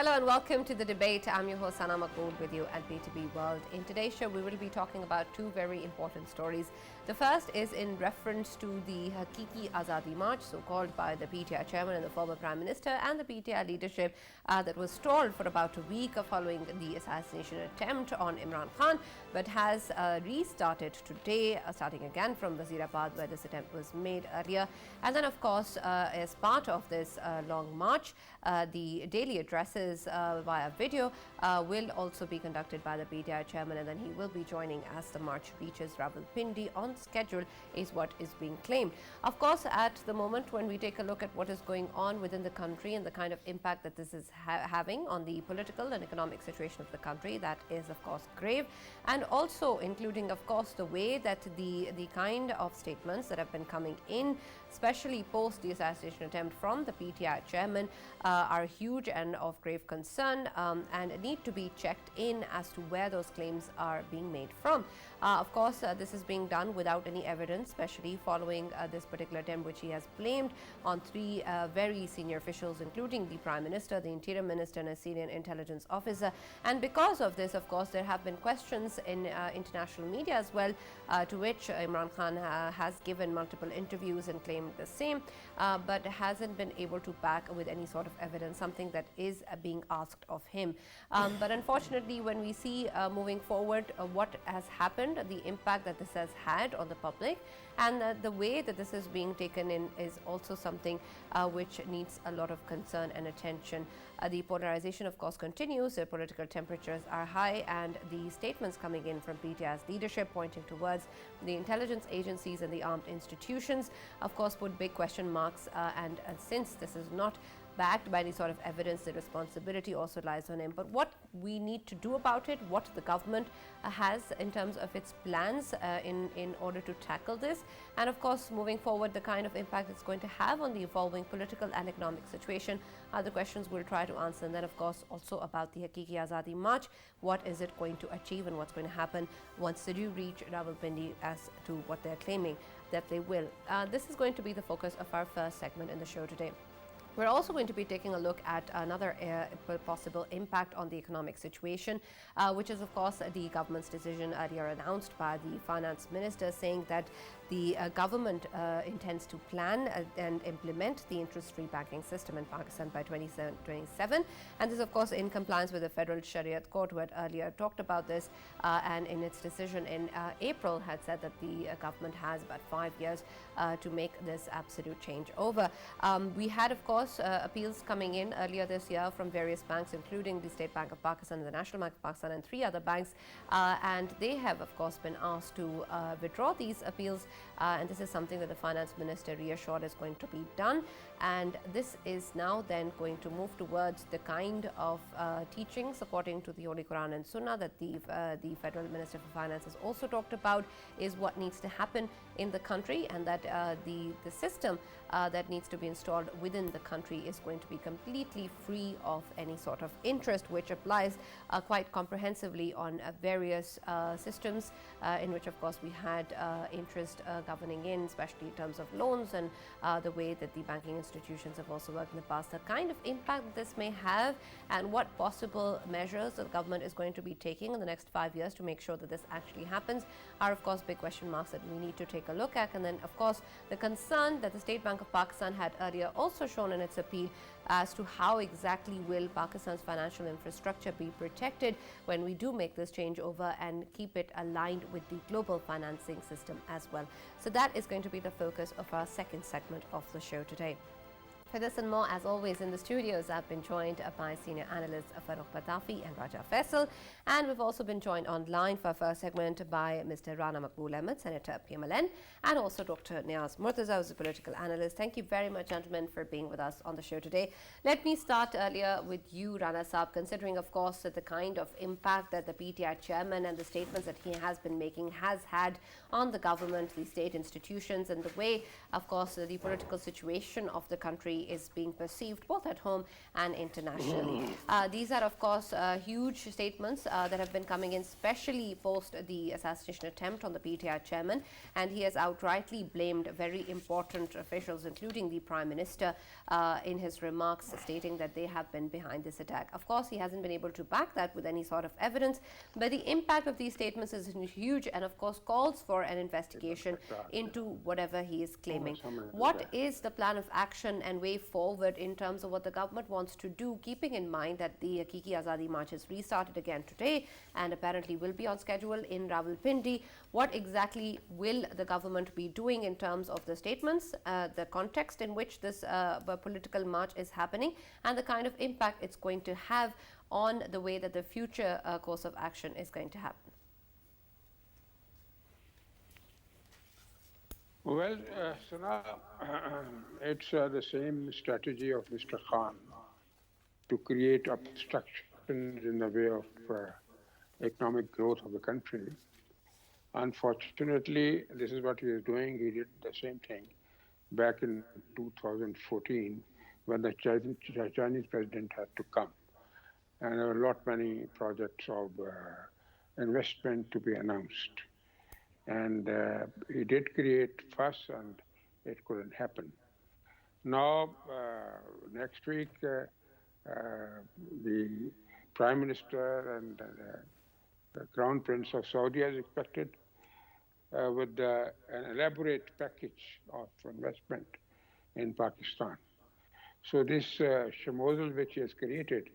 Hello and welcome to the debate. I'm your host Sana Makbool with you at B2B World. In today's show, we will be talking about two very important stories. The first is in reference to the Hakiki Azadi March, so called by the PTI chairman and the former Prime Minister and the PTI leadership that was stalled for about a week following the assassination attempt on Imran Khan, but has restarted today, starting again from Wazirabad where this attempt was made earlier. And then, of course, as part of this long march, the daily addresses via video will also be conducted by the PTI chairman, and then he will be joining as the march reaches Rawalpindi on schedule, is what is being claimed. Of course, at the moment when we take a look at what is going on within the country and the kind of impact that this is having on the political and economic situation of the country, that is of course grave, and also including of course the way that the kind of statements that have been coming in, especially post the assassination attempt from the PTI chairman, are huge and of grave concern and need to be checked in as to where those claims are being made from. Of course, this is being done without any evidence, especially following this particular attempt, which he has blamed on three very senior officials, including the Prime Minister, the Interior Minister, and a senior intelligence officer. And because of this, of course, there have been questions in international media as well, to which Imran Khan has given multiple interviews and claimed the same, but hasn't been able to back with any sort of evidence, something that is being asked of him. But unfortunately, when we see moving forward what has happened, the impact that this has had on the public, and the way that this is being taken in is also something which needs a lot of concern and attention. The polarization, of course, continues. The political temperatures are high, and the statements coming in from PTI's leadership pointing towards the intelligence agencies and the armed institutions, of course, put big question marks. And since this is not backed by any sort of evidence, the responsibility also lies on him. But what we need to do about it, what the government has in terms of its plans in order to tackle this, and of course moving forward the kind of impact it's going to have on the evolving political and economic situation are the questions we'll try to answer. And then of course also about the Hakiki Azadi March, what is it going to achieve and what's going to happen once they do reach Rawalpindi as to what they're claiming that they will. This is going to be the focus of our first segment in the show today. We're also going to be taking a look at another possible impact on the economic situation, which is, of course, the government's decision earlier announced by the finance minister, saying that the government intends to plan and implement the interest-free banking system in Pakistan by 2027. And this, of course, in compliance with the Federal Shariat Court, who had earlier talked about this, and in its decision in April had said that the government has about 5 years to make this absolute change over. We had, of course, appeals coming in earlier this year from various banks, including the State Bank of Pakistan, the National Bank of Pakistan, and 3 other banks, and they have, of course, been asked to withdraw these appeals, and this is something that the finance minister reassured is going to be done. And this is now then going to move towards the kind of teachings according to the Holy Quran and Sunnah that the Federal Minister for Finance has also talked about, is what needs to happen in the country, and that the system that needs to be installed within the country is going to be completely free of any sort of interest, which applies quite comprehensively on various systems in which, of course, we had interest governing in, especially in terms of loans and the way that the banking institutions have also worked in the past. The kind of impact this may have and what possible measures the government is going to be taking in the next 5 years to make sure that this actually happens are, of course, big question marks that we need to take a look at. And then, of course, the concern that the State Bank of Pakistan had earlier also shown in its appeal as to how exactly will Pakistan's financial infrastructure be protected when we do make this changeover and keep it aligned with the global financing system as well. So that is going to be the focus of our second segment of the show today. For this and more, as always, in the studios, I've been joined by senior analysts Farooq Badafi and Raja Faisal. And we've also been joined online for our first segment by Mr. Rana Makbool Ahmed, Senator PMLN, and also Dr. Niaz Murtaza, who's a political analyst. Thank you very much, gentlemen, for being with us on the show today. Let me start earlier with you, Rana Saab, considering, of course, that the kind of impact that the PTI chairman and the statements that he has been making has had on the government, the state institutions, and the way, of course, the political situation of the country is being perceived both at home and internationally. These are, of course, huge statements that have been coming in, especially post the assassination attempt on the PTI chairman, and he has outrightly blamed very important officials, including the Prime Minister, in his remarks, stating that they have been behind this attack. Of course, he hasn't been able to back that with any sort of evidence, but the impact of these statements is huge and, of course, calls for an investigation into whatever he is claiming. What is the plan of action and way forward in terms of what the government wants to do, keeping in mind that the Hakiki Azadi March has restarted again today and apparently will be on schedule in Rawalpindi? What exactly will the government be doing in terms of the statements, the context in which this political march is happening, and the kind of impact it's going to have on the way that the future course of action is going to happen? Well, Sana, it's the same strategy of Mr. Khan to create obstructions in the way of economic growth of the country. Unfortunately, this is what he is doing. He did the same thing back in 2014 when the Chinese president had to come. And there were many projects of investment to be announced. And he did create fuss, and it couldn't happen. Now, next week, the Prime Minister and the Crown Prince of Saudi is expected with an elaborate package of investment in Pakistan. So this shamozel which he has created,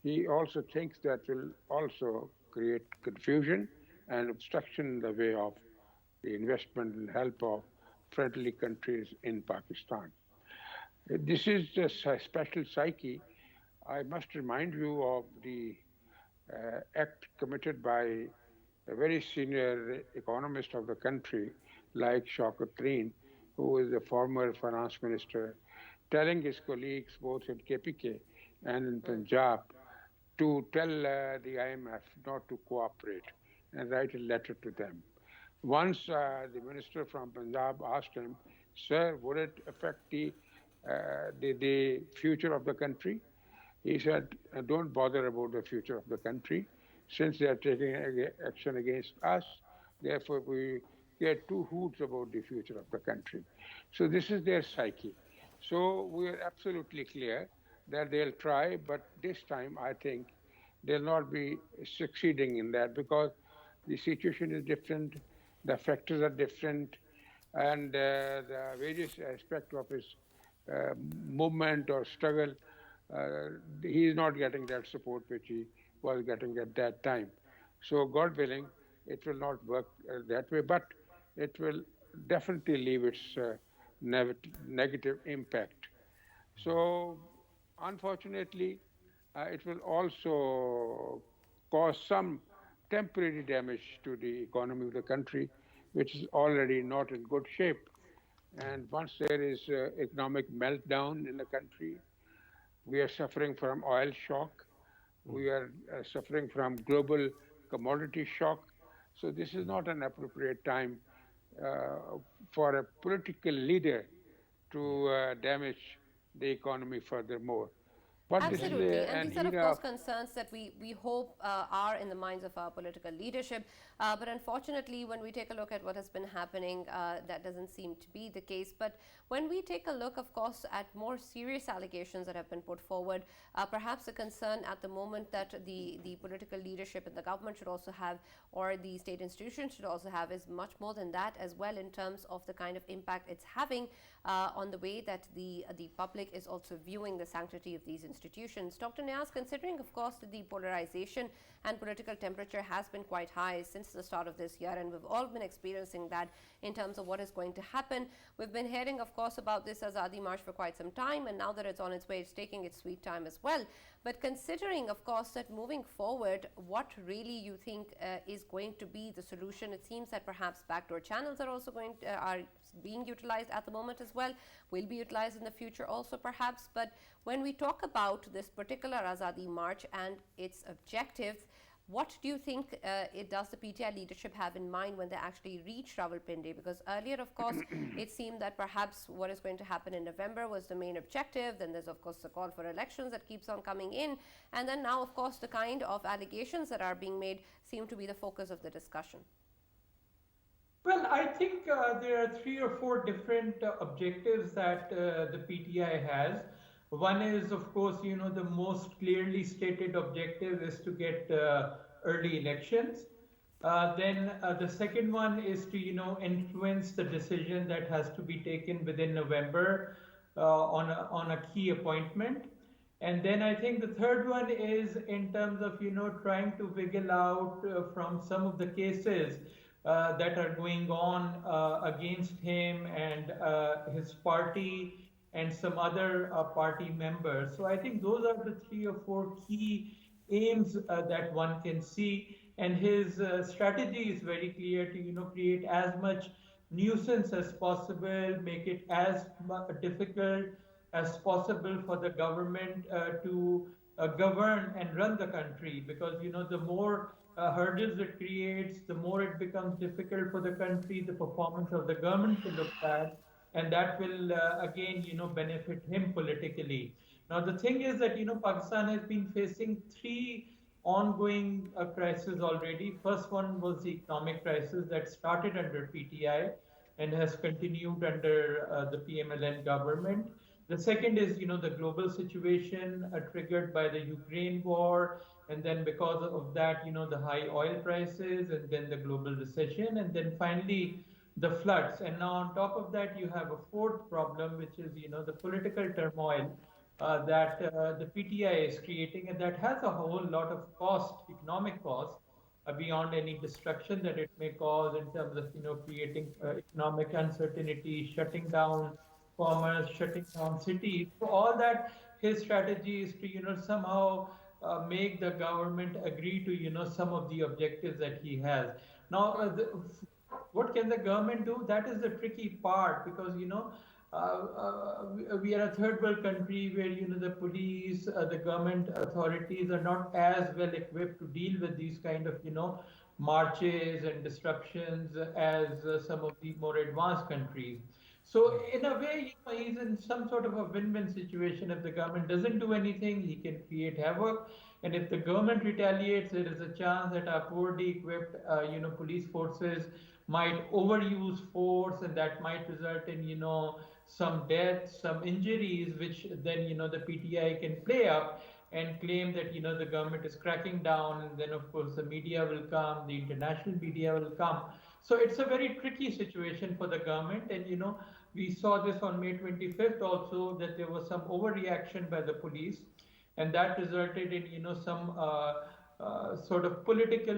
he also thinks that will also create confusion and obstruction in the way of the investment and help of friendly countries in Pakistan. This is a special psyche. I must remind you of the act committed by a very senior economist of the country, like Shaukat Tareen, who is the former finance minister, telling his colleagues both in KPK and in Punjab to tell the IMF not to cooperate and write a letter to them. Once the minister from Punjab asked him, "Sir, would it affect the future of the country?" He said, "Don't bother about the future of the country. Since they are taking action against us, therefore we get two hoots about the future of the country." So this is their psyche. So we are absolutely clear that they'll try, but this time I think they'll not be succeeding in that because the situation is different, the factors are different, and the various aspects of his movement or struggle, he is not getting that support which he was getting at that time. So God willing, it will not work that way, but it will definitely leave its negative impact. So unfortunately, it will also cause some temporary damage to the economy of the country, which is already not in good shape. And once there is economic meltdown in the country, we are suffering from oil shock, we are suffering from global commodity shock. So this is not an appropriate time for a political leader to damage the economy furthermore. But absolutely, and these are of course concerns that we hope are in the minds of our political leadership. But unfortunately, when we take a look at what has been happening, that doesn't seem to be the case. But when we take a look, of course, at more serious allegations that have been put forward, perhaps a concern at the moment that the political leadership and the government should also have, or the state institutions should also have, is much more than that as well, in terms of the kind of impact it's having on the way that the public is also viewing the sanctity of these institutions. Dr. Niaz, considering, of course, that the polarization and political temperature has been quite high since the start of this year, and we've all been experiencing that in terms of what is going to happen. We've been hearing, of course, about this Azadi March for quite some time, and now that it's on its way, it's taking its sweet time as well. But considering, of course, that moving forward, what really you think is going to be the solution? It seems that perhaps backdoor channels are also are being utilized at the moment as well, will be utilized in the future also perhaps. But when we talk about this particular Azadi March and its objectives, What do you think does the PTI leadership have in mind when they actually reach Rawalpindi? Because earlier, of course, it seemed that perhaps what is going to happen in November was the main objective. Then there's, of course, the call for elections that keeps on coming in. And then now, of course, the kind of allegations that are being made seem to be the focus of the discussion. Well, I think there are 3 or 4 different objectives that the PTI has. One is, of course, the most clearly stated objective is to get early elections. Then the second one is to, influence the decision that has to be taken within November on a key appointment. And then I think the third one is in terms of, trying to wiggle out from some of the cases that are going on against him and his party and some other party members. So I think those are the 3 or 4 key aims that one can see. And his strategy is very clear to, create as much nuisance as possible, make it as difficult as possible for the government to govern and run the country, because the more hurdles it creates, the more it becomes difficult for the country, the performance of the government to look bad, and that will again benefit him politically. Now the thing is that Pakistan has been facing 3 ongoing crises already. First one was the economic crisis that started under PTI and has continued under the PMLN government. The second is, the global situation triggered by the Ukraine war, and then because of that, the high oil prices, and then the global recession, and then finally the floods. And now on top of that, you have a fourth problem, which is, the political turmoil that the PTI is creating, and that has a whole lot of cost, economic cost, beyond any destruction that it may cause in terms of, creating economic uncertainty, shutting down commerce, shutting down cities. So all that, his strategy is to, somehow make the government agree to, some of the objectives that he has. Now, what can the government do? That is the tricky part, because, we are a third world country where, the police, the government authorities are not as well equipped to deal with these kind of, marches and disruptions as some of the more advanced countries. So in a way, he's in some sort of a win-win situation. If the government doesn't do anything, he can create havoc. And if the government retaliates, there is a chance that our poorly equipped, police forces might overuse force, and that might result in, some deaths, some injuries, which then, the PTI can play up and claim that, the government is cracking down. And then, of course, the media will come, the international media will come. So it's a very tricky situation for the government. And, we saw this on May 25th also, that there was some overreaction by the police, and that resulted in, some sort of political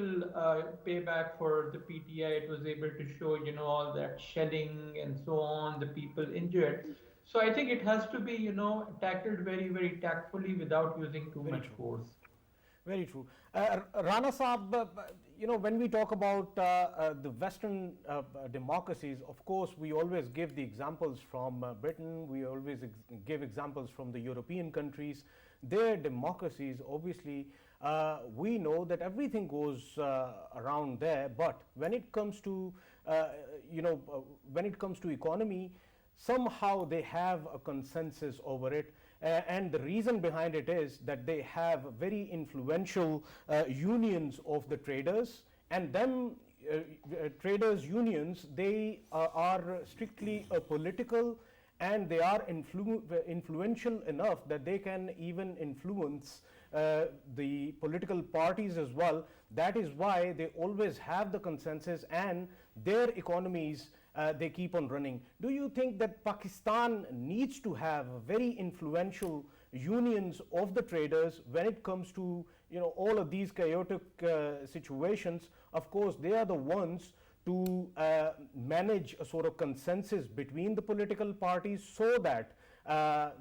payback for the PTI. It was able to show, all that shelling and so on, the people injured. So I think it has to be, tackled very, very tactfully without using too much force. Very true. Rana Saab, when we talk about the Western democracies, of course, we always give the examples from Britain, we always give examples from the European countries. Their democracies, obviously, we know that everything goes around there, but when it comes to, when it comes to economy, somehow they have a consensus over it. And the reason behind it is that they have very influential unions of the traders, and them traders unions, they are strictly a political, and they are influential enough that they can even influence the political parties as well. That is why they always have the consensus, and their economies they keep on running. Do you think that Pakistan needs to have very influential unions of the traders when it comes to all of these chaotic situations? Of course, they are the ones to manage a sort of consensus between the political parties so that a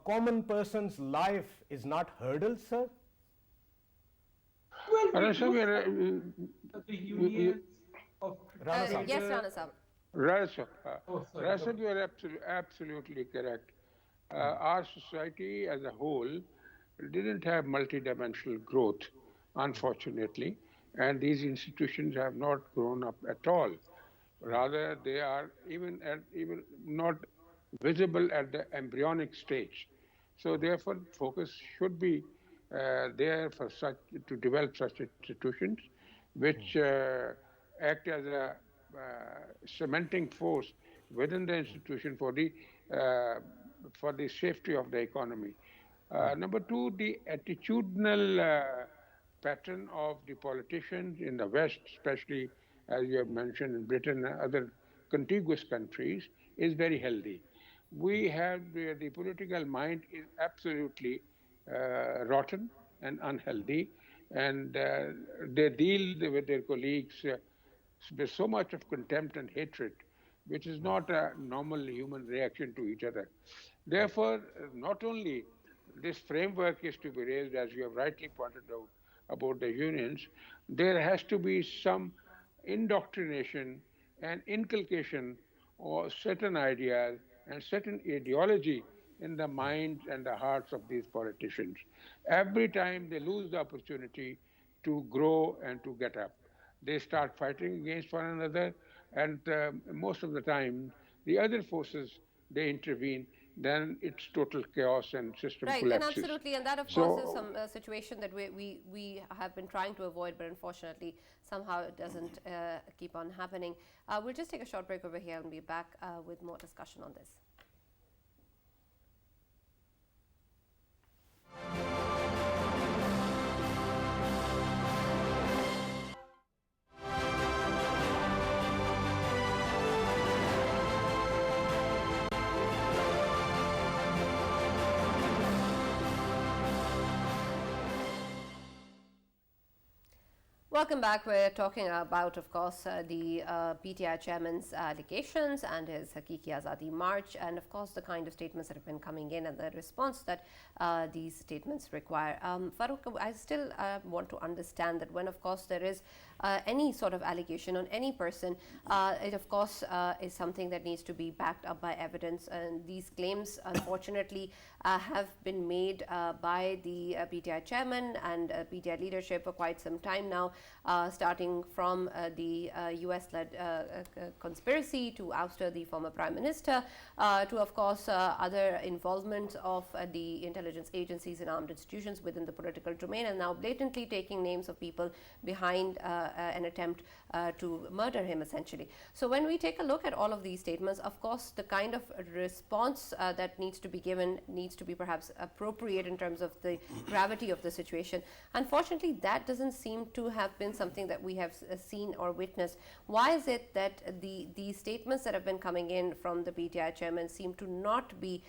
common person's life is not hurdled, sir? Well, the unions of yes, Rana Saab. Rasab, you are absolutely correct. Our society as a whole didn't have multidimensional growth unfortunately, and these institutions have not grown up at all. Rather, they are even not visible at the embryonic stage. So therefore, focus should be there for such to develop such institutions, which act as a cementing force within the institution uh, for the safety of the economy. Number two, the attitudinal pattern of the politicians in the West, especially as you have mentioned in Britain and other contiguous countries, is very healthy. We have the political mind is absolutely rotten and unhealthy, and they deal with their colleagues with so much of contempt and hatred, which is not a normal human reaction to each other. Therefore, not only this framework is to be raised, as you have rightly pointed out about the unions, there has to be some indoctrination and inculcation of certain ideas and certain ideology in the minds and the hearts of these politicians. Every time they lose the opportunity to grow and to get up, they start fighting against one another, and most of the time, the other forces they intervene, then it's total chaos and system Right, and collapses. absolutely, and that of course is some situation that we have been trying to avoid, but unfortunately somehow it doesn't keep on happening. We'll just take a short break over here and be back with more discussion on this. Welcome back. We're talking about, of course, the PTI chairman's allegations and his Hakiki Azadi March, and of course the kind of statements that have been coming in and the response that these statements require. Farooq, I still want to understand that when, of course, there is any sort of allegation on any person, it of course is something that needs to be backed up by evidence, and these claims unfortunately have been made by the PTI chairman and PTI leadership for quite some time now, starting from the US-led conspiracy to ouster the former prime minister, to of course other involvement of the intelligence agencies and armed institutions within the political domain, and now blatantly taking names of people behind an attempt to murder him, essentially. So when we take a look at all of these statements, of course the kind of response that needs to be given needs to be perhaps appropriate in terms of the gravity of the situation. Unfortunately, that doesn't seem to have been something that we have seen or witnessed. Why is it that the statements that have been coming in from the PTI chairman seem to not be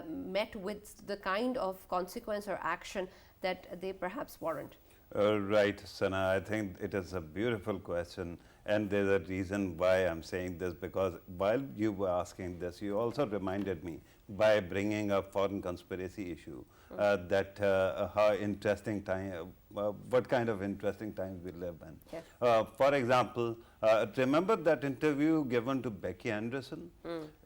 met with the kind of consequence or action that they perhaps warrant? Right, Sana, I think it is a beautiful question, and there's a reason why I'm saying this, because while you were asking this, you also reminded me by bringing up foreign conspiracy issue that how interesting time, what kind of interesting times we live in. Yes. For example, remember that interview given to Becky Anderson?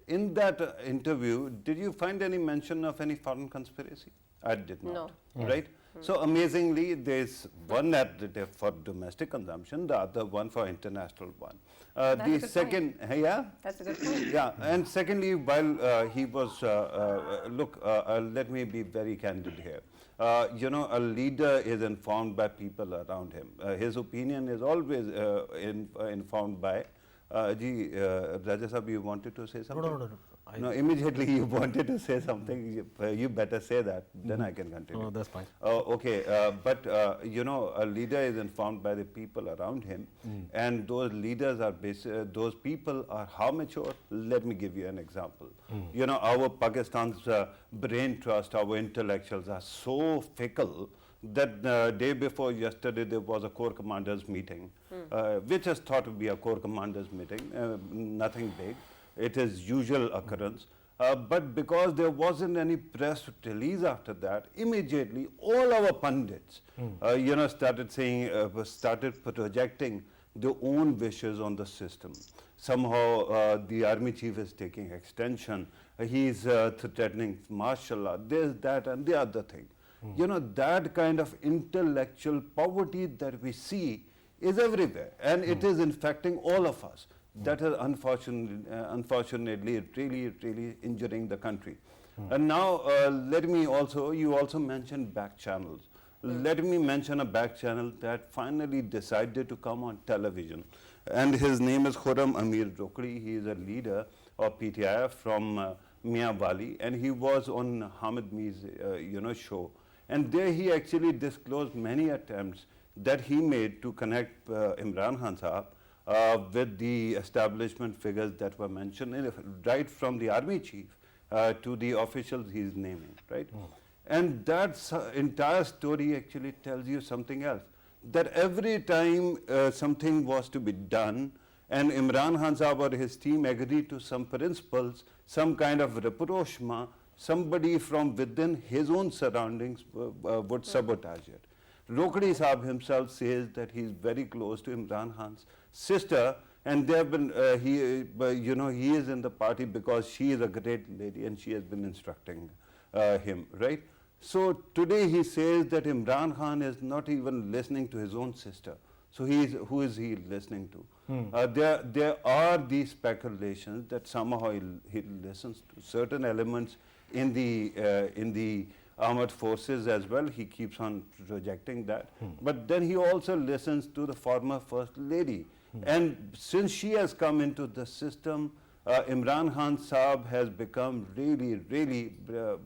In that interview, did you find any mention of any foreign conspiracy? I did not. No. Right? So amazingly, there's one narrative for domestic consumption, the other one for international one. The second, yeah, that's a good point. Yeah, and secondly, while he was, look, let me be very candid here. You know, a leader is informed by people around him. His opinion is always informed by. Raja Sahab, you wanted to say something? No. No, immediately you wanted to say something. You better say that, then I can continue. No, that's fine. Okay, but you know, a leader is informed by the people around him, and those leaders are those people are how mature? Let me give you an example. You know, our Pakistan's brain trust, our intellectuals are so fickle that day before yesterday there was a Corps Commanders meeting, which is thought to be a Corps Commanders meeting, nothing big. It is usual occurrence, but because there wasn't any press release after that, immediately all our pundits, you know, started saying, started projecting their own wishes on the system. Somehow the army chief is taking extension. He's threatening martial law, this, that, and the other thing. You know, that kind of intellectual poverty that we see is everywhere, and it is infecting all of us. That is unfortunately really injuring the country. And now you also mentioned back channels. Let me mention a back channel that finally decided to come on television. And his name is Khurram Amir Rokri. He is a leader of PTI from Mia Wali, and he was on Hamid Meer's show. And there he actually disclosed many attempts that he made to connect Imran Khan Sahab with the establishment figures that were mentioned, right from the army chief to the officials he's naming, right? And that entire story actually tells you something else, that every time something was to be done and Imran Khan Sahab or his team agreed to some principles, some kind of rapprochement, somebody from within his own surroundings would sabotage it. Rokri Sahab himself says that he's very close to Imran Khan's sister, and they have been, he is in the party because she is a great lady and she has been instructing him, right? So today he says that Imran Khan is not even listening to his own sister. So who is he listening to? There are these speculations that somehow he listens to certain elements in the armed forces as well. He keeps on projecting that. But then he also listens to the former First Lady. And since she has come into the system, Imran Khan Saab has become really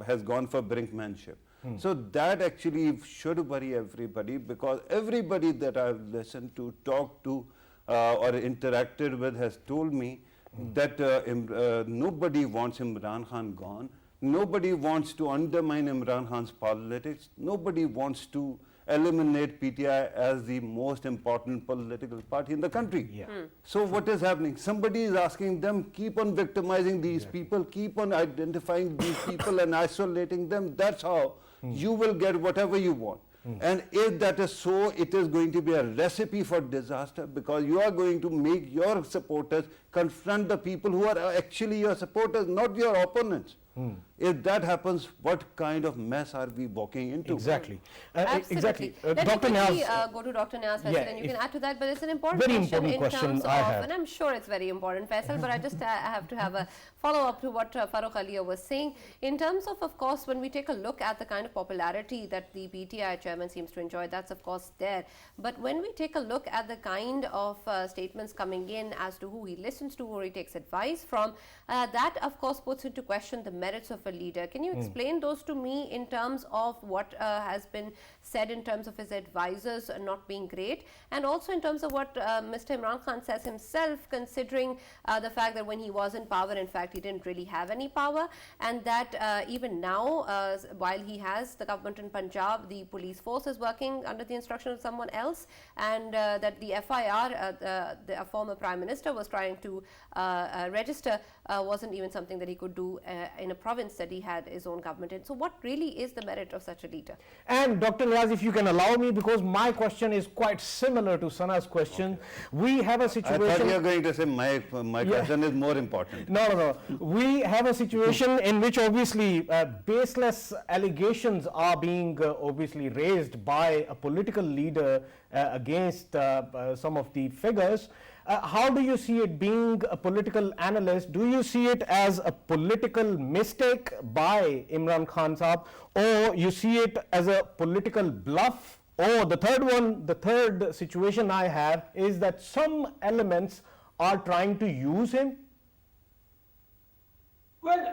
has gone for brinkmanship. So that actually should worry everybody, because everybody that I've listened to, talked to or interacted with has told me that nobody wants Imran Khan gone. Nobody wants to undermine Imran Khan's politics. Nobody wants to eliminate PTI as the most important political party in the country. So what is happening? Somebody is asking them, keep on victimizing these people, keep on identifying these people and isolating them. That's how you will get whatever you want. And if that is so, it is going to be a recipe for disaster, because you are going to make your supporters confront the people who are actually your supporters, not your opponents. If that happens, what kind of mess are we walking into? Absolutely. Exactly. Let Dr. me quickly Niaz, go to Dr. Niaz, Faisal, yeah, and you can add to that, but it's an important very question important in question terms I of, have. and I'm sure it's very important, Faisal, but I have to have a follow-up to what Farooq Aliya was saying. In terms of course, when we take a look at the kind of popularity that the PTI chairman seems to enjoy, that's of course there. But when we take a look at the kind of statements coming in as to who he listens to, or he takes advice from, that of course puts into question the merits of a leader. Can you explain those to me in terms of what has been said in terms of his advisors not being great, and also in terms of what Mr. Imran Khan says himself, considering the fact that when he was in power, in fact, he didn't really have any power, and that even now, while he has the government in Punjab, the police force is working under the instruction of someone else, and that the FIR, the former Prime Minister was trying to register, wasn't even something that he could do in a province that he had his own government in. So what really is the merit of such a leader? And Dr. Niaz, if you can allow me, because my question is quite similar to Sana's question. We have a situation... I thought you were going to say my question is more important. No. We have a situation in which obviously baseless allegations are being obviously raised by a political leader against some of the figures. How do you see it, being a political analyst? Do you see it as a political mistake by Imran Khan Saab, or you see it as a political bluff? Or the third situation I have is that some elements are trying to use him? Well,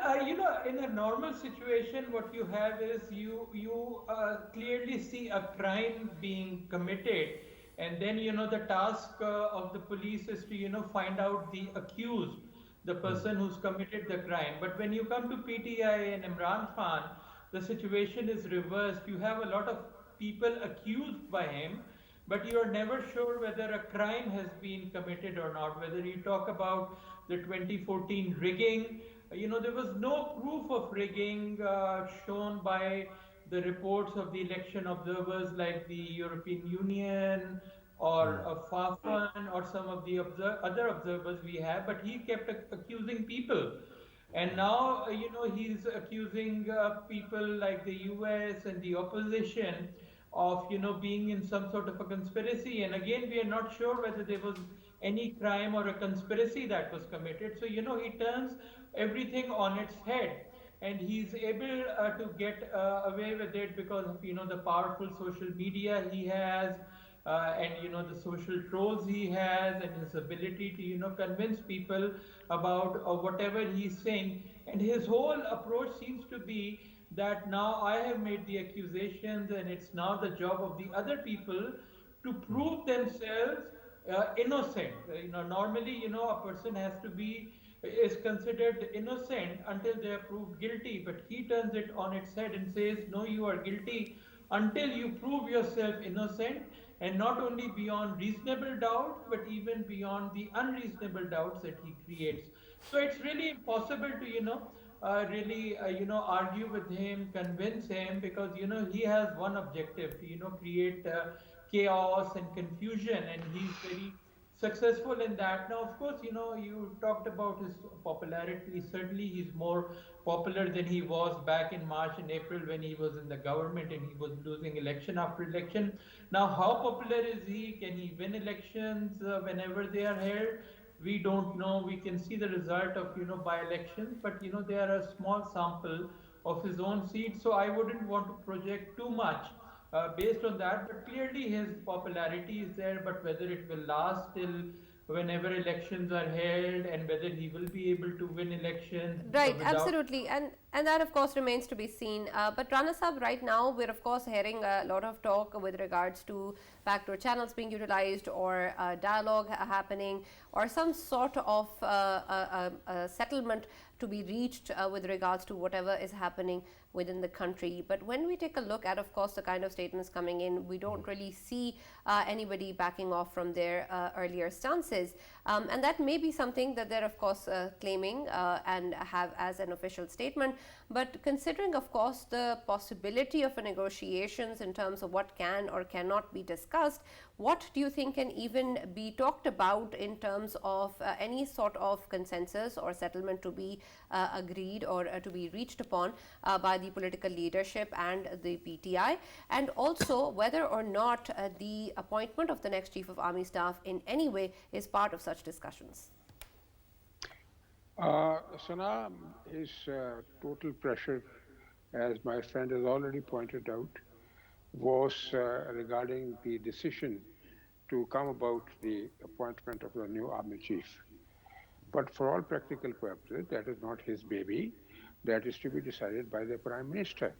in a normal situation, what you have is you clearly see a crime being committed, and then the task of the police is to find out the accused, the person who's committed the crime. But when you come to PTI and Imran Khan, the situation is reversed. You have a lot of people accused by him, but you are never sure whether a crime has been committed or not. Whether you talk about the 2014 rigging, there was no proof of rigging shown by the reports of the election observers like the European Union or FAFAN or some of the other observers we have, but he kept accusing people. And now, he's accusing people like the US and the opposition of, being in some sort of a conspiracy. And again, we are not sure whether there was any crime or a conspiracy that was committed. So, he turns everything on its head. And he's able to get away with it because of, the powerful social media he has, and the social trolls he has, and his ability to convince people about whatever he's saying. And his whole approach seems to be that now I have made the accusations, and it's now the job of the other people to prove themselves innocent. Normally, a person has to be is considered innocent until they are proved guilty, but he turns it on its head and says, no, you are guilty until you prove yourself innocent, and not only beyond reasonable doubt, but even beyond the unreasonable doubts that he creates. So it's really impossible to, really, argue with him, convince him, because, he has one objective to, create chaos and confusion, and he's very successful in that. Now, of course, you talked about his popularity. Certainly, he's more popular than he was back in March and April when he was in the government and he was losing election after election. Now, how popular is he? Can he win elections whenever they are held? We don't know. We can see the result of by elections, but they are a small sample of his own seats. So I wouldn't want to project too much based on that. But clearly his popularity is there. But whether it will last till whenever elections are held, and whether he will be able to win elections Right, without. absolutely, and that of course remains to be seen. But Rana Sahab, right now we're of course hearing a lot of talk with regards to backdoor channels being utilized, or dialogue happening, or some sort of settlement to be reached with regards to whatever is happening within the country. But when we take a look at, of course, the kind of statements coming in, we don't really see anybody backing off from their earlier stances. And that may be something that they're, of course, claiming and have as an official statement. But considering, of course, the possibility of a negotiations in terms of what can or cannot be discussed, what do you think can even be talked about in terms of any sort of consensus or settlement to be agreed or to be reached upon by the political leadership and the PTI, and also whether or not the appointment of the next Chief of Army Staff in any way is part of such discussions? Sana, his total pressure, as my friend has already pointed out, was regarding the decision to come about the appointment of the new army chief. But for all practical purposes, that is not his baby. That is to be decided by the Prime Minister.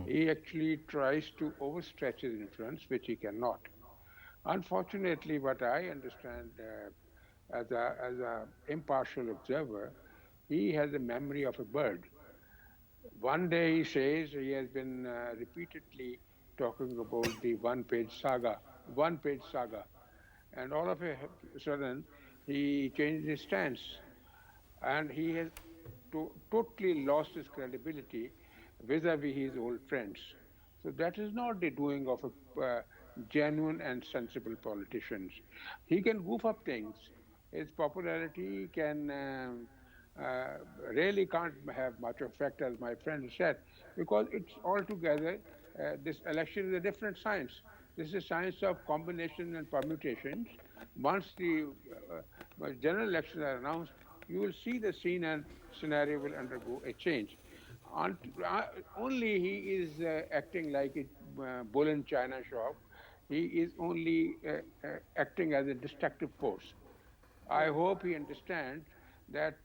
He actually tries to overstretch his influence, which he cannot. Unfortunately, what I understand as a impartial observer, he has the memory of a bird. One day he says he has been repeatedly talking about the one-page saga, and all of a sudden he changed his stance, and he has totally lost his credibility vis-a-vis his old friends. So that is not the doing of a genuine and sensible politicians. He can goof up things. His popularity can really can't have much effect, as my friend said, because it's altogether, this election is a different science. This is a science of combination and permutations. Once the general elections are announced, you will see the scene and scenario will undergo a change. Only he is acting like a bull in China shop. He is only acting as a destructive force. I hope he understands that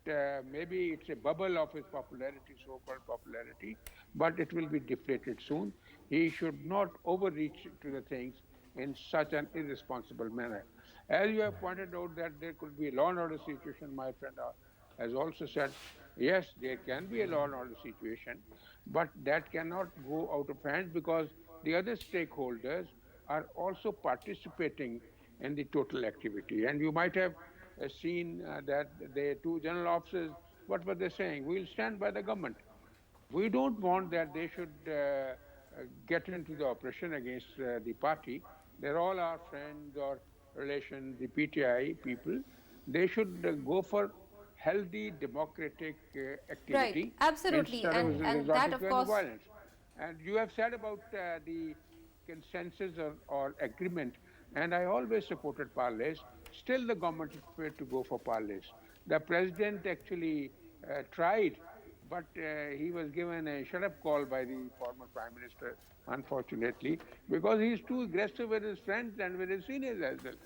maybe it's a bubble of his popularity, so-called popularity, but it will be deflated soon. He should not overreach to the things in such an irresponsible manner. As you have pointed out that there could be a law and order situation, my friend has also said, yes, there can be a law and order situation, but that cannot go out of hand because the other stakeholders are also participating in the total activity. And you might have seen that the two general officers, what were they saying? We'll stand by the government. We don't want that they should get into the operation against the party. They're all our friends or relations, the PTI people. They should go for healthy democratic activity. Right, absolutely, instead of and that resorting of to any course. violence. And you have said about the consensus or agreement, and I always supported parleys. Still, the government is prepared to go for parleys. The president actually tried, but he was given a shut-up call by the former prime minister, unfortunately, because he is too aggressive with his friends and with his seniors as well.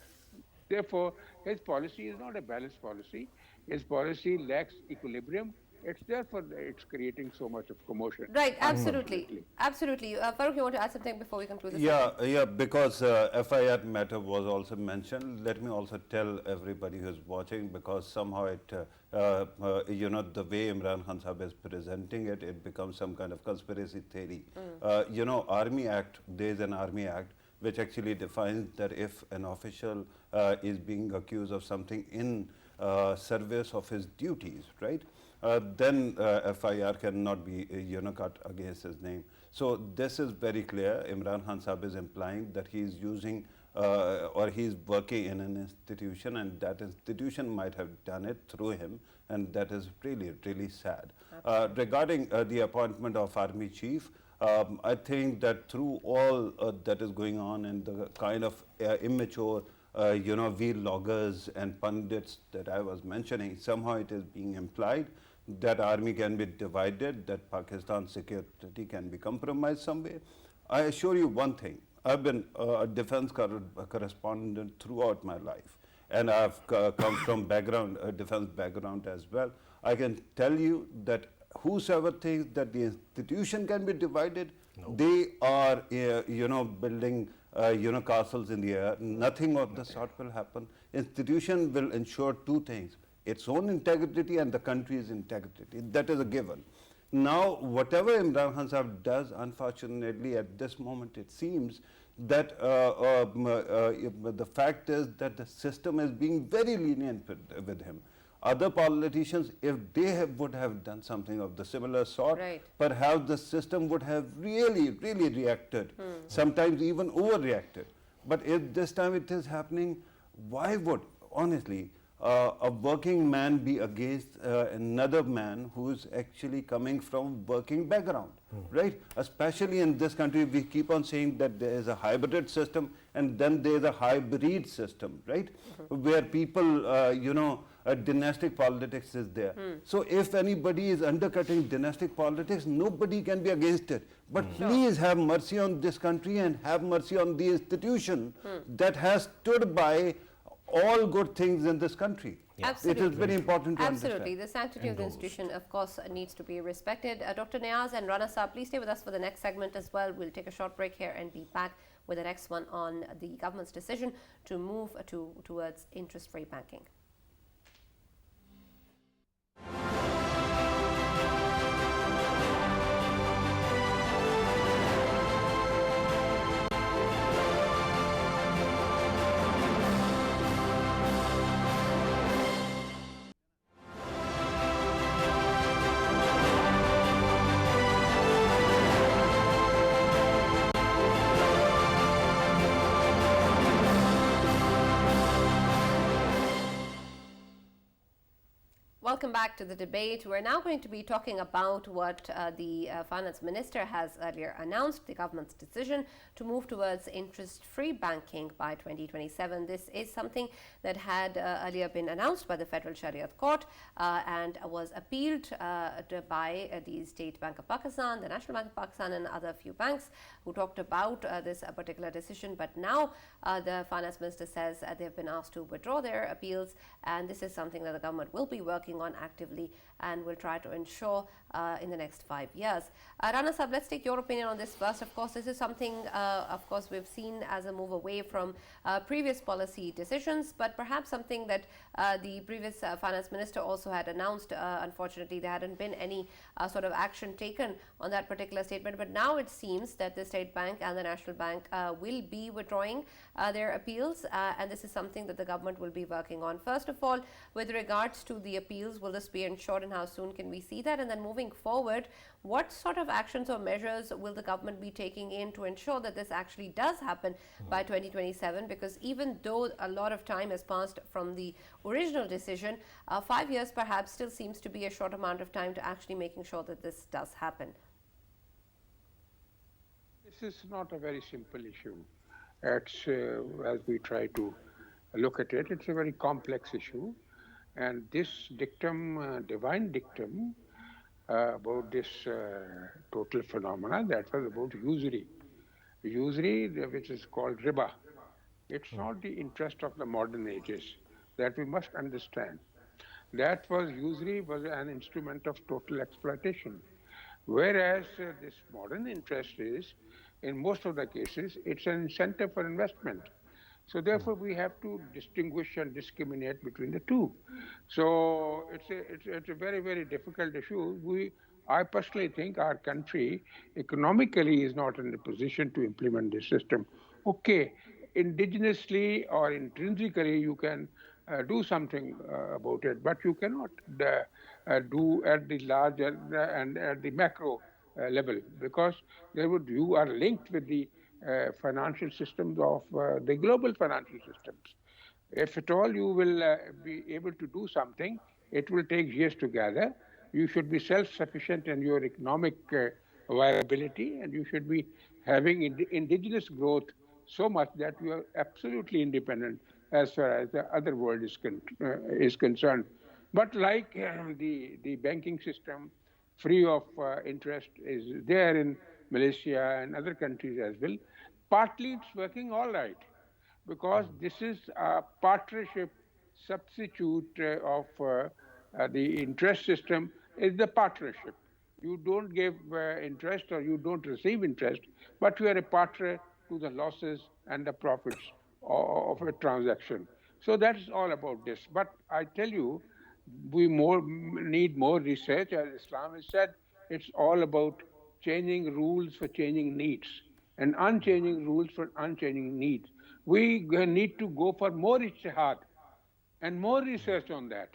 Therefore, his policy is not a balanced policy. His policy lacks equilibrium. It's therefore it's creating so much of commotion. Right, absolutely. Unfortunately. Absolutely. Farooq, you want to add something before we conclude this? Yeah, because FIR matter was also mentioned. Let me also tell everybody who's watching, because somehow it, the way Imran Khan Sahib is presenting it, it becomes some kind of conspiracy theory. Army Act, there is an Army Act which actually defines that if an official is being accused of something in service of his duties, right? Then FIR cannot be cut against his name. So this is very clear. Imran Khan Sahib is implying that he is using or he is working in an institution, and that institution might have done it through him, and that is really, really sad. Regarding the appointment of Army Chief, I think that through all that is going on and the kind of immature vloggers and pundits that I was mentioning, somehow it is being implied that army can be divided, that Pakistan's security can be compromised some way. I assure you one thing, I've been a defense correspondent throughout my life, and I've come from defense background as well. I can tell you that whosoever thinks that the institution can be divided, they are building castles in the air. Nothing of the sort will happen. Institution will ensure two things: its own integrity and the country's integrity. That is a given. Now, whatever Imran Khan Sahib does, unfortunately, at this moment, it seems that the fact is that the system is being very lenient with him. Other politicians, if they would have done something of the similar sort, right, perhaps the system would have really, really reacted, sometimes even overreacted. But if this time it is happening, why would, honestly, a working man be against another man who is actually coming from working background, right? Especially in this country, we keep on saying that there is a hybrid system, and then there is a hybrid system, right? Where people, dynastic politics is there. So if anybody is undercutting dynastic politics, nobody can be against it. But please have mercy on this country and have mercy on the institution that has stood by all good things in this country. Absolutely. It is very important to Absolutely. understand. The sanctity of the institution, of course, needs to be respected. Dr. Niaz and Rana Saab, please stay with us for the next segment as well. We'll take a short break here and be back with the next one on the government's decision to move towards interest-free banking. Welcome back to the debate. We're now going to be talking about what the finance minister has earlier announced, the government's decision to move towards interest-free banking by 2027. This is something that had earlier been announced by the Federal Shariat Court and was appealed by the State Bank of Pakistan, the National Bank of Pakistan, and other few banks who talked about this particular decision. But now the finance minister says they've been asked to withdraw their appeals, and this is something that the government will be working on actively and will try to ensure in the next 5 years. Rana Saab, let's take your opinion on this first. Of course, this is something, of course, we've seen as a move away from previous policy decisions, but perhaps something that the previous finance minister also had announced. Unfortunately, there hadn't been any sort of action taken on that particular statement, but now it seems that the State Bank and the National Bank will be withdrawing their appeals, and this is something that the government will be working on. First of all, with regards to the appeals, will this be ensured and how soon can we see that? And then moving forward, what sort of actions or measures will the government be taking in to ensure that this actually does happen by 2027? Because even though a lot of time has passed from the original decision, 5 years perhaps still seems to be a short amount of time to actually making sure that this does happen. This is not a very simple issue. It's, as we try to look at it, it's a very complex issue. And this dictum, divine dictum, about this total phenomena, that was about usury. Usury, which is called riba. It's not the interest of the modern ages that we must understand. That was usury was an instrument of total exploitation. Whereas this modern interest is, in most of the cases, it's an incentive for investment. So therefore, we have to distinguish and discriminate between the two. So it's a very, very difficult issue. I personally think our country economically is not in a position to implement this system. Okay, indigenously or intrinsically you can do something about it, but you cannot do at the large and at the macro level, because you are linked with the financial systems of the global financial systems. If at all you will be able to do something, it will take years to gather. You should be self-sufficient in your economic viability, and you should be having indigenous growth so much that you are absolutely independent as far as the other world is concerned. But like the banking system, free of interest, is there in Malaysia and other countries as well, partly it's working all right, because this is a partnership substitute of the interest system is the partnership. You don't give interest or you don't receive interest, but you are a partner to the losses and the profits of a transaction. So that's all about this. But I tell you, we need more research. As Islam has said, it's all about changing rules for changing needs and unchanging rules for unchanging needs. We need to go for more ijtihad and more research on that.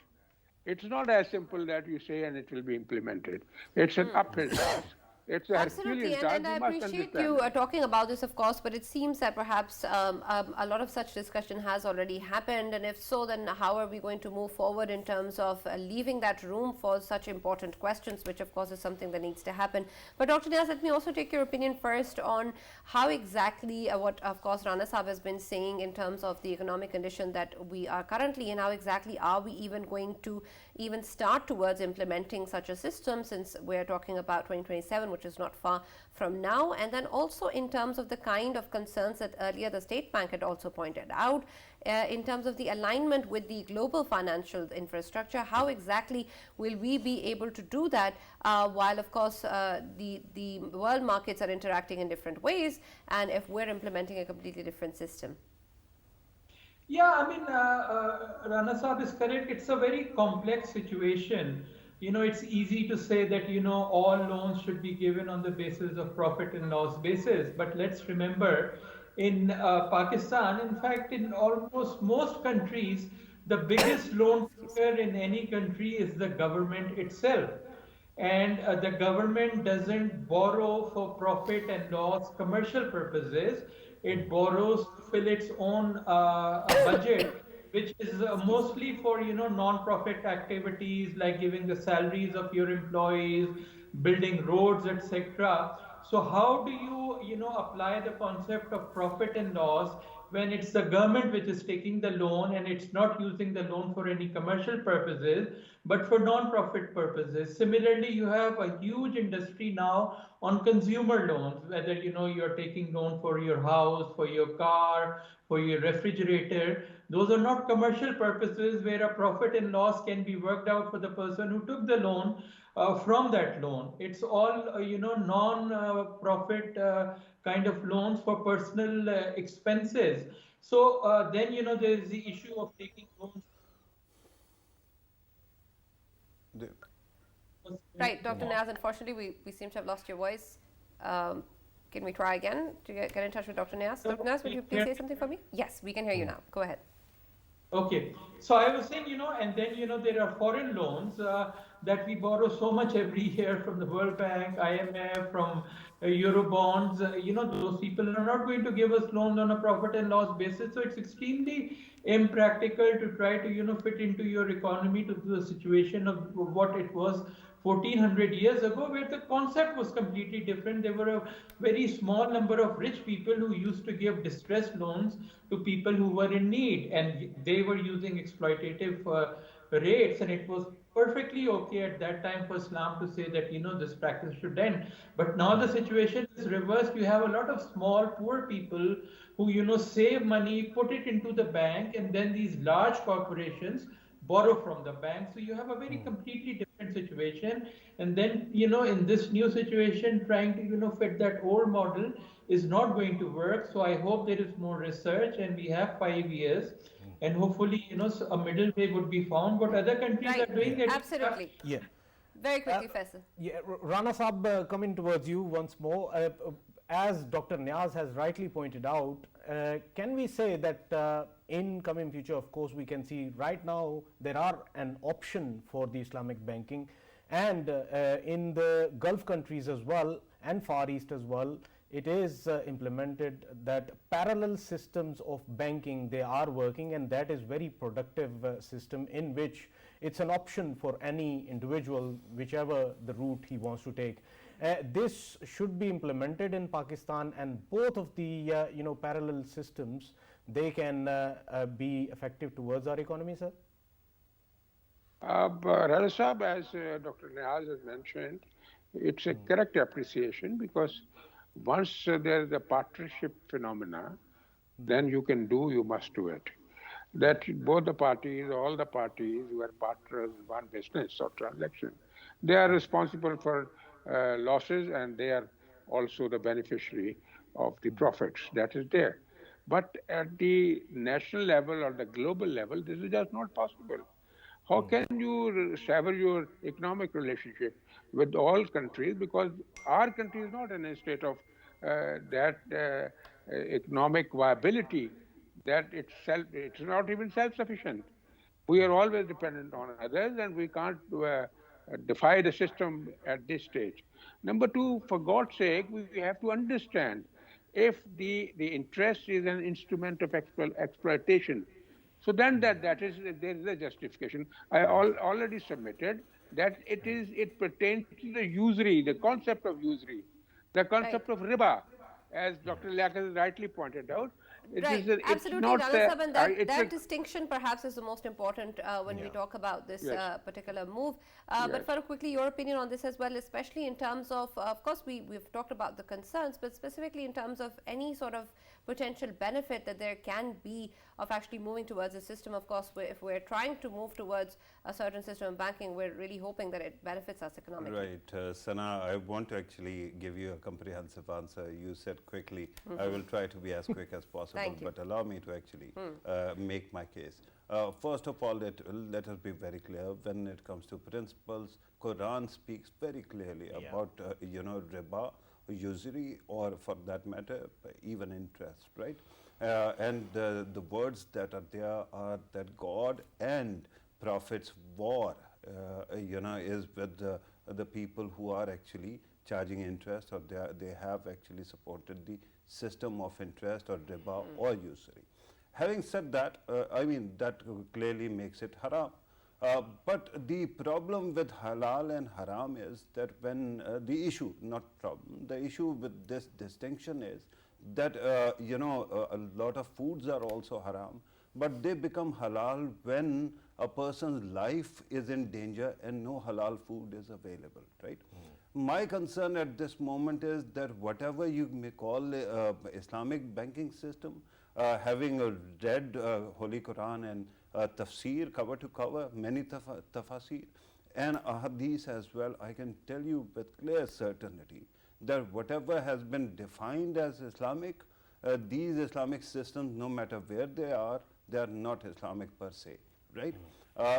It's not as simple that you say and it will be implemented. It's an uphill task. It's a Absolutely, Herculean task. and I appreciate you talking about this, of course, but it seems that perhaps a lot of such discussion has already happened, and if so, then how are we going to move forward in terms of leaving that room for such important questions, which of course is something that needs to happen. But Dr. Niaz, let me also take your opinion first on how exactly, what of course Rana Saab has been saying in terms of the economic condition that we are currently in, how exactly are we even going to even start towards implementing such a system, since we're talking about 2027, which is not far from now. And then also in terms of the kind of concerns that earlier the State Bank had also pointed out in terms of the alignment with the global financial infrastructure, how exactly will we be able to do that while of course the world markets are interacting in different ways, and if we're implementing a completely different system? Yeah, I mean, Rana Saab is correct. It's a very complex situation. It's easy to say that, all loans should be given on the basis of profit and loss basis. But let's remember, in Pakistan, in fact, in almost most countries, the biggest loan taker in any country is the government itself. And the government doesn't borrow for profit and loss commercial purposes. It borrows to fill its own budget, which is mostly for non-profit activities like giving the salaries of your employees, building roads, etc. So how do you apply the concept of profit and loss when it's the government which is taking the loan and it's not using the loan for any commercial purposes but for non-profit purposes? Similarly, you have a huge industry now on consumer loans, whether you're taking loan for your house, for your car, for your refrigerator. Those are not commercial purposes where a profit and loss can be worked out for the person who took the loan from that loan. It's all non-profit kind of loans for personal expenses. So then there is the issue of taking loans. Right, Dr. Niaz, unfortunately we seem to have lost your voice. Can we try again to get in touch with Dr. Niaz? Dr. Niaz, would you please say something for me? Yes, we can hear you now. Go ahead. Okay. So I was saying, and then, there are foreign loans that we borrow so much every year from the World Bank, IMF, from Eurobonds. Those people are not going to give us loans on a profit and loss basis. So it's extremely impractical to try to, fit into your economy to the situation of what it was 1400 years ago, where the concept was completely different. There were a very small number of rich people who used to give distress loans to people who were in need, and they were using exploitative rates, and it was perfectly okay at that time for Islam to say that this practice should end. But now the situation is reversed. You have a lot of small poor people who save money, put it into the bank, and then these large corporations borrow from the bank. So you have a very completely different situation. And then, in this new situation, trying to, fit that old model is not going to work. So I hope there is more research, and we have 5 years. And hopefully, a middle way would be found. What other countries are Right, doing, that absolutely. Yeah. Very quickly, Faisal. Yeah, Rana Saab, coming towards you once more. As Dr. Niaz has rightly pointed out, can we say that in coming future, of course, we can see right now there are an option for the Islamic banking, and in the Gulf countries as well and Far East as well, it is implemented that parallel systems of banking, they are working, and that is very productive system in which it's an option for any individual, whichever the route he wants to take. This should be implemented in Pakistan, and both of the parallel systems, they can be effective towards our economy, sir. Rana Sahab, as Dr. Niaz has mentioned, it's a correct appreciation, because once there is a partnership phenomena, then you must do it. That both the parties, all the parties who are partners in one business or transaction, they are responsible for losses, and they are also the beneficiary of the profits that is there. But at the national level or the global level, this is just not possible. How can you sever your economic relationship with all countries? Because our country is not in a state of that economic viability, that it's not even self-sufficient. We are always dependent on others, and we can't defy the system at this stage. Number two, for God's sake, we have to understand, if the interest is an instrument of exploitation, so then there is a justification. I already submitted that it pertains to the usury, the concept of usury, the Right. concept of riba, as Dr. Liak has rightly pointed out. Right, It's absolutely, not Rana Sahab, and that a distinction perhaps is the most important when we talk about this yes, particular move. yes. But Farooq, quickly, your opinion on this as well, especially in terms of course, we've talked about the concerns, but specifically in terms of any sort of potential benefit that there can be of actually moving towards a system. Of course, if we're trying to move towards a certain system of banking, we're really hoping that it benefits us economically. Right, Sana, I want to actually give you a comprehensive answer. You said quickly. I will try to be as quick as possible, Thank you. but allow me to actually make my case. First of all, let us be very clear. When it comes to principles, Quran speaks very clearly about riba, usury, or for that matter, even interest, right? And the words that are there are that God and Prophet's war, is with the people who are actually charging interest, or they have actually supported the system of interest or riba or usury. Having said that, I mean, that clearly makes it haram. But the problem with halal and haram is that when the issue, not problem, the issue with this distinction is that, a lot of foods are also haram, but they become halal when a person's life is in danger and no halal food is available, right? My concern at this moment is that whatever you may call Islamic banking system, having read Holy Quran and tafsir cover to cover, many tafasir, and hadith as well, I can tell you with clear certainty that whatever has been defined as Islamic, these Islamic systems, no matter where they are not Islamic per se, right?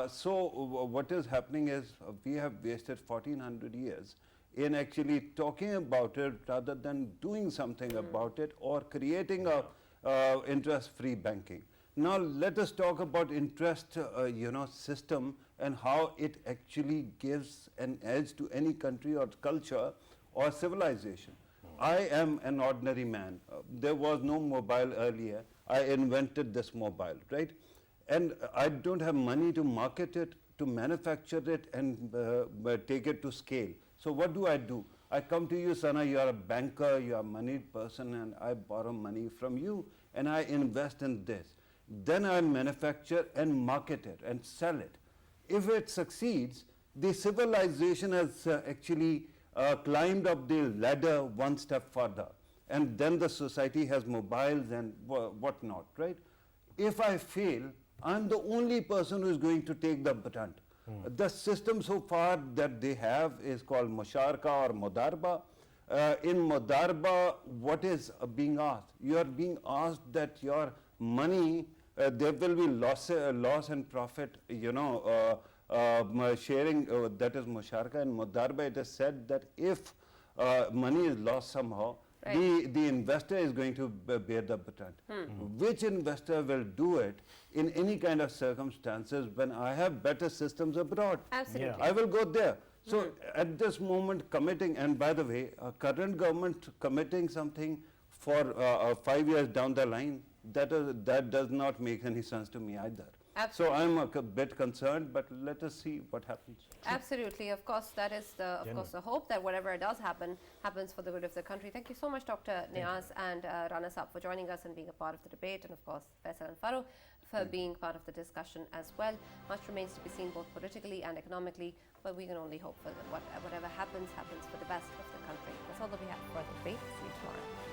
So what is happening is we have wasted 1400 years in actually talking about it rather than doing something about it or creating a interest-free banking. Now let us talk about interest, system and how it actually gives an edge to any country or culture or civilization. I am an ordinary man. There was no mobile earlier. I invented this mobile, right? And I don't have money to market it, to manufacture it, and take it to scale. So what do? I come to you, Sana, you are a banker, you are a moneyed person, and I borrow money from you, and I invest in this. Then I manufacture and market it and sell it. If it succeeds, the civilization has actually climbed up the ladder one step further. And then the society has mobiles and whatnot, right? If I fail, I'm the only person who is going to take the brunt. The system so far that they have is called Musharka or Mudarba. In Mudarba, what is being asked? You are being asked that your money, there will be loss and profit, sharing, that is Musharka. And Mudarba, it is said that if money is lost somehow, the investor is going to bear the brunt. Which investor will do it in any kind of circumstances when I have better systems abroad? Absolutely. I will go there. So at this moment committing, and by the way, current government committing something for 5 years down the line, that does not make any sense to me either. Absolutely. So I'm a bit concerned, but let us see what happens. Absolutely. Of course, that is the hope that whatever does happen, happens for the good of the country. Thank you so much, Dr. Niaz and Rana Saab, for joining us and being a part of the debate, and of course, Faisal and Farouk for being part of the discussion as well. Much remains to be seen both politically and economically, but we can only hope for whatever happens for the best of the country. That's all that we have for the debate. See you tomorrow.